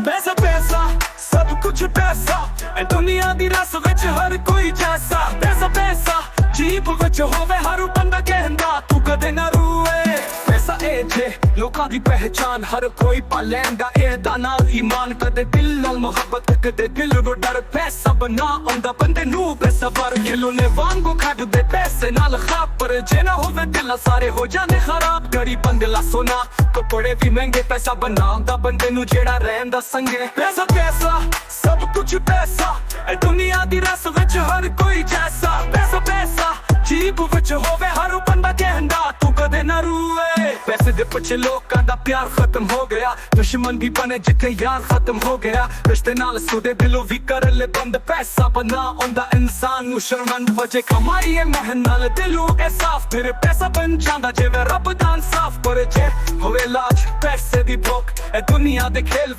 पैसा पैसा सब कुछ पैसा ए दुनिया दी रस विच हर कोई जैसा पैसा पैसा जीप विच होवे हर बंदा कहंदा तू कदे ना रूए पैसा ए जे लोकां दी पहचान हर कोई पा लैंदा एदा नाल ईमान कदे दिल नाल मोहब्बत कदे दिल रो डर पैसा बना आंदा बंदे नू पैसा पर खिलौने वांगू खड़ दे पैसे नाल खापर जे ना होवे दिल सारे हो जाने खराब गरीब बंदला सोना कपड़े भी महंगे पैसा बनांदा बंदे नू जेड़ा रहंदा संगे पैसा पैसा सब कुछ पैसा ए दुनिया दी रस विच हर कोई जैसा पैसा पैसा जीप विच होवे हर बंदा कहंदा तू कदे ना रूए पैसे दे पिछे लोकां दा प्यार खत्म हो गया दुश्मन भी बने जिथे यार खत्म हो गया रिश्ते नाल सुदे दिलों भी कर ले बंद पैसा बना आंदा इंसान नू शर्मंद वजे कमाई है मेहनत नाल दिलों ए साफ फिर पैसा बन जांदा जिवें रब दा इंसाफ पर जे होवे लाज पैसे दी भुख ए दुनिया दे खेल